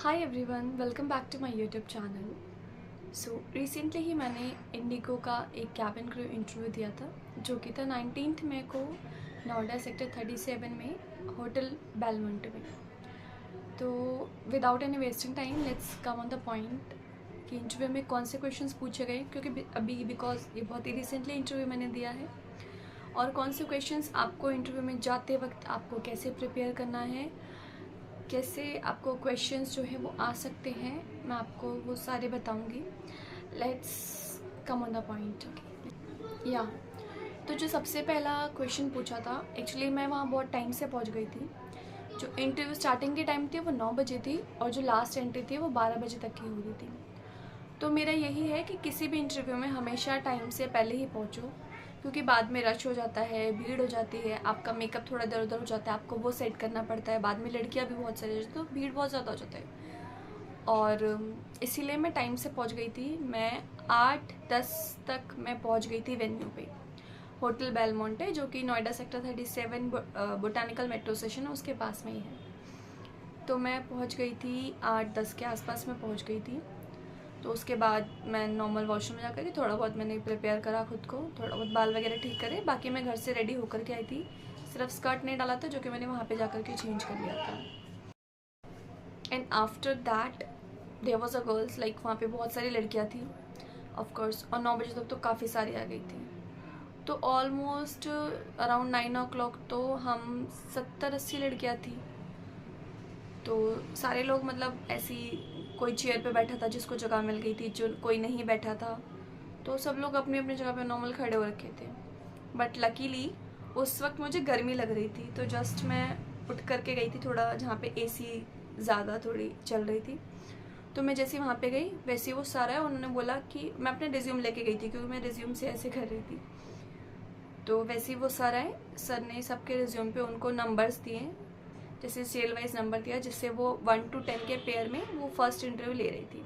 Hi everyone, welcome back to my YouTube channel. So recently ही मैंने IndiGo का एक कैबिन क्रू इंटरव्यू दिया था जो कि था 19 मई को नोएडा सेक्टर 37 में होटल बेलमोंटे में। तो without any wasting time let's come on the point कि इंटरव्यू में कौन से क्वेश्चंस पूछे गए, क्योंकि अभी बिकॉज ये बहुत ही रिसेंटली इंटरव्यू मैंने दिया है, और कौन से क्वेश्चंस आपको इंटरव्यू में जाते वक्त आपको कैसे प्रिपेयर करना है, कैसे आपको क्वेश्चंस जो है वो आ सकते हैं, मैं आपको वो सारे बताऊंगी। Let's come on the point. या तो जो सबसे पहला क्वेश्चन पूछा था, एक्चुअली मैं वहाँ बहुत टाइम से पहुँच गई थी। जो इंटरव्यू स्टार्टिंग की टाइम थी वो 9 बजे थी और जो लास्ट एंट्री थी वो 12 बजे तक की हो रही थी। तो मेरा यही है कि किसी भी इंटरव्यू में हमेशा टाइम से पहले ही पहुँचो, क्योंकि बाद में रश हो जाता है, भीड़ हो जाती है, आपका मेकअप थोड़ा इधर उधर हो जाता है, आपको वो सेट करना पड़ता है, बाद में लड़कियां भी बहुत सारी, तो भीड़ बहुत ज़्यादा हो जाता है। और इसीलिए मैं टाइम से पहुंच गई थी। मैं 8:10 तक मैं पहुंच गई थी वेन्यू पे, होटल बेलमोंटे, जो कि Noida sector 37 botanical metro station है उसके पास में ही है। तो मैं पहुंच गई थी 8:10 के आसपास में पहुंच गई थी। तो उसके बाद मैं नॉर्मल वॉशरूम में जाकर के थोड़ा बहुत मैंने प्रिपेयर करा खुद को, थोड़ा बहुत बाल वगैरह ठीक करे, बाकी मैं घर से रेडी होकर के आई थी। सिर्फ स्कर्ट नहीं डाला था जो कि मैंने वहाँ पे जाकर के चेंज कर लिया था। And after that there was a girls, like वहाँ पे बहुत सारी लड़कियाँ थी ऑफकोर्स, और 9 बजे तक तो काफ़ी सारी आ गई थी। तो ऑलमोस्ट अराउंड 9 o'clock तो हम 70-80 लड़कियाँ थी। तो सारे लोग मतलब ऐसी, कोई चेयर पे बैठा था जिसको जगह मिल गई थी, जो कोई नहीं बैठा था, तो सब लोग अपनी अपनी जगह पे नॉर्मल खड़े हो रखे थे। बट लकीली उस वक्त मुझे गर्मी लग रही थी, तो जस्ट मैं उठ करके गई थी थोड़ा जहाँ पे एसी ज़्यादा थोड़ी चल रही थी। तो मैं जैसे वहाँ पे गई वैसे ही वो सारा है, उन्होंने बोला कि मैं अपने रिज्यूम लेके गई थी क्योंकि मैं रिज्यूम से ऐसे कर रही थी। तो वैसे ही वो सर आए, सर ने सबके रिज्यूम पे उनको नंबर्स दिए, जैसे सेल वाइज नंबर दिया, जिससे वो 1 to 10 के पेयर में वो फर्स्ट इंटरव्यू ले रही थी।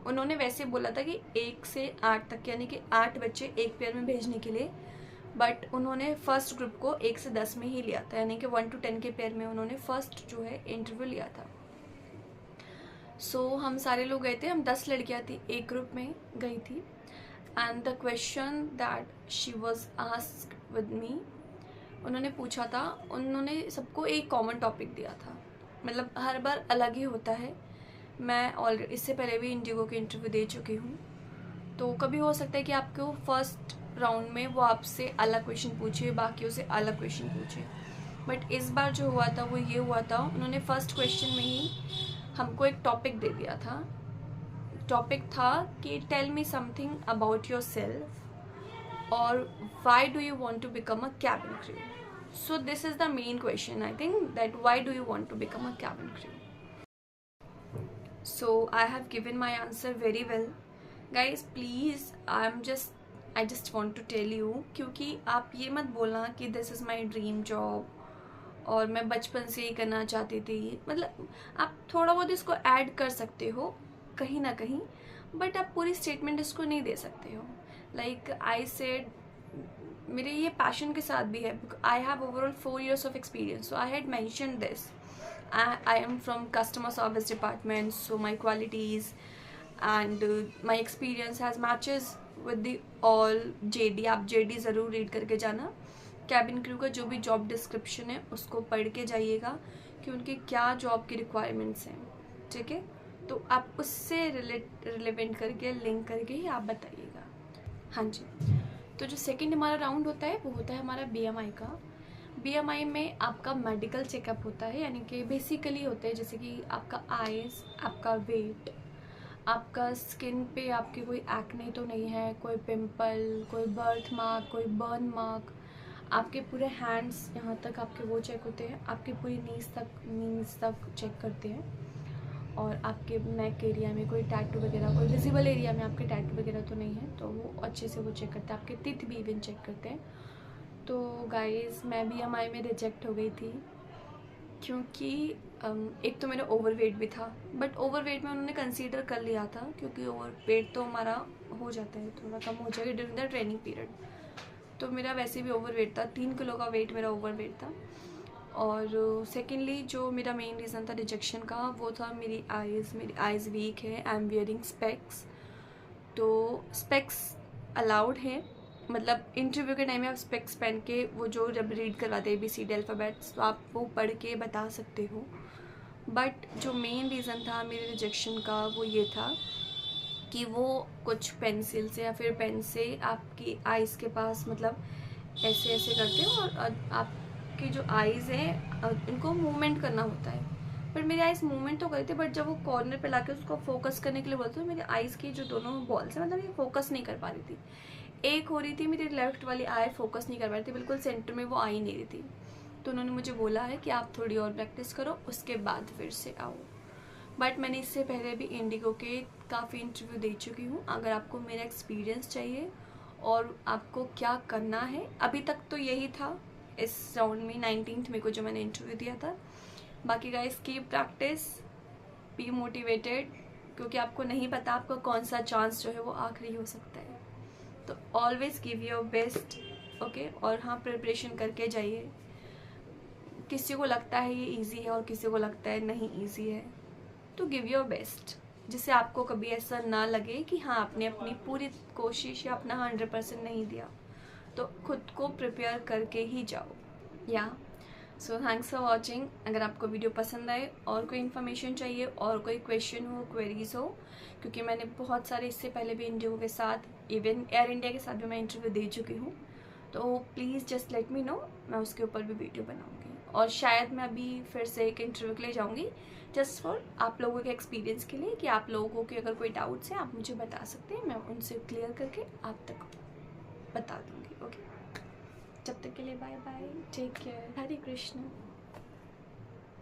उन्होंने वैसे बोला था कि 1 से 8 तक, यानी कि 8 बच्चे एक पेयर में भेजने के लिए, बट उन्होंने फर्स्ट ग्रुप को 1 से 10 में ही लिया था, यानी कि 1 to 10 के पेयर में उन्होंने फर्स्ट जो है इंटरव्यू लिया था। सो हम सारे लोग गए थे, हम 10 लड़कियां थी, एक ग्रुप में गई थी। And the question that she was asked with me, उन्होंने पूछा था, उन्होंने सबको एक कॉमन टॉपिक दिया था, मतलब हर बार अलग ही होता है। मैं ऑलरेडी इससे पहले भी इंडिगो के इंटरव्यू दे चुकी हूँ, तो कभी हो सकता है कि आपको फर्स्ट राउंड में वो आपसे अलग क्वेश्चन पूछे, बाकियों से अलग क्वेश्चन पूछे। बट इस बार जो हुआ था वो ये हुआ था, उन्होंने फर्स्ट क्वेश्चन में ही हमको एक टॉपिक दे दिया था। टॉपिक था कि tell me something about yourself, और why do you want to become a cabin crew. So this is the main question, I think, that why do you want to become a cabin crew? So I have given my answer very well. Guys, please, I just want to tell you, क्योंकि आप ये मत बोलना कि this is my dream job और मैं बचपन से ही करना चाहती थी। मतलब आप थोड़ा बहुत इसको ऐड कर सकते हो कहीं ना कहीं, बट आप पूरी स्टेटमेंट इसको नहीं दे सकते हो। लाइक आई सेड, मेरे ये पैशन के साथ भी है। I have overall 4 years of experience, so I had mention this. I am from customer service department, so my qualities and my experience has matches with the all JD। आप JD ज़रूर read करके जाना, cabin crew का जो भी job description है उसको पढ़ के जाइएगा कि उनके क्या जॉब की रिक्वायरमेंट्स हैं, ठीक है। तो आप उससे रिलेवेंट करके लिंक करके ही आप बताइएगा। हाँ जी। तो जो सेकंड हमारा राउंड होता है वो होता है हमारा BMI का। BMI में आपका मेडिकल चेकअप होता है, यानी कि बेसिकली होते हैं जैसे कि आपका आइज़, आपका वेट, आपका स्किन पे आपके कोई एक्ने तो नहीं है, कोई पिंपल, कोई बर्थ मार्क, कोई बर्न मार्क, आपके पूरे हैंड्स यहाँ तक आपके वो चेक होते हैं, आपकी पूरी नीज तक चेक करते हैं, और आपके नेक एरिया में कोई टैटू वगैरह, कोई विजिबल एरिया में आपके टैटू वगैरह तो नहीं है, तो वो अच्छे से वो चेक करते हैं, आपके टीथ भी इवन चेक करते हैं। तो गाइस, मैं BMI में रिजेक्ट हो गई थी क्योंकि एक तो मेरा ओवरवेट भी था, बट ओवरवेट में उन्होंने कंसीडर कर लिया था क्योंकि ओवरवेट तो हमारा हो जाता है, थोड़ा कम हो जाएगा ड्यूरिंग द ट्रेनिंग पीरियड। तो मेरा वैसे भी ओवरवेट था, 3 किलो का वेट मेरा ओवरवेट था। और सेकेंडली जो मेरा मेन रीज़न था रिजेक्शन का वो था मेरी आइज़ वीक है, आई एम वियरिंग स्पेक्स। तो स्पेक्स अलाउड है, मतलब इंटरव्यू के टाइम में आप स्पेक्स पहन के वो जो जब रीड करवाते हैं ABCD अल्फ़ाबेट्स, तो आप वो पढ़ के बता सकते हो। बट जो मेन रीज़न था मेरे रिजेक्शन का वो ये था कि वो कुछ पेंसिल से या फिर पेन से आपकी आइज़ के पास मतलब ऐसे ऐसे करते हो और आपकी जो आइज़ है उनको मूवमेंट करना होता है। पर मेरी आइज़ मूवमेंट तो करती थी, बट जब वो कॉर्नर पे लाके उसको फोकस करने के लिए बोलते तो मेरी आइज़ की जो दोनों बॉल्स हैं मतलब ये फोकस नहीं कर पा रही थी। एक हो रही थी मेरी लेफ्ट वाली आई फोकस नहीं कर पा रही थी, बिल्कुल सेंटर में वो आ ही नहीं रही थी। तो उन्होंने मुझे बोला है कि आप थोड़ी और प्रैक्टिस करो, उसके बाद फिर से आओ। बट मैंने इससे पहले भी इंडिगो के काफ़ी इंटरव्यू दे चुकी हूँ। अगर आपको मेरा एक्सपीरियंस चाहिए और आपको क्या करना है, अभी तक तो यही था इस राउंड में 19th में को जो मैंने इंटरव्यू दिया था। बाकी guys keep practice, be motivated, क्योंकि आपको नहीं पता आपका कौन सा चांस जो है वो आखिरी हो सकता है। तो always give your best, okay. और हाँ, प्रिपरेशन करके जाइए। किसी को लगता है ये इजी है और किसी को लगता है नहीं इजी है, तो गिव योर बेस्ट, जिससे आपको कभी ऐसा ना लगे कि हाँ आपने अपनी पूरी कोशिश या अपना 100% नहीं दिया। तो खुद को प्रिपेयर करके ही जाओ। या सो थैंक्स फॉर वॉचिंग। अगर आपको वीडियो पसंद आए और कोई इन्फॉर्मेशन चाहिए और कोई क्वेश्चन हो, क्वेरीज हो, क्योंकि मैंने बहुत सारे इससे पहले भी इंडिगो के साथ, इवन एयर इंडिया के साथ भी मैं इंटरव्यू दे चुकी हूँ, तो please just let me know, मैं उसके ऊपर भी वीडियो बनाऊँगी। और शायद मैं अभी फिर से एक इंटरव्यू के लिए जाऊँगी, जस्ट फॉर आप लोगों के एक्सपीरियंस के लिए, कि आप लोगों के अगर कोई डाउट्स हैं आप मुझे बता सकते हैं, मैं उनसे क्लियर करके आप तक बता दूँगी, ओके। जब तक के लिए बाय बाय, टेक केयर, हरे कृष्ण।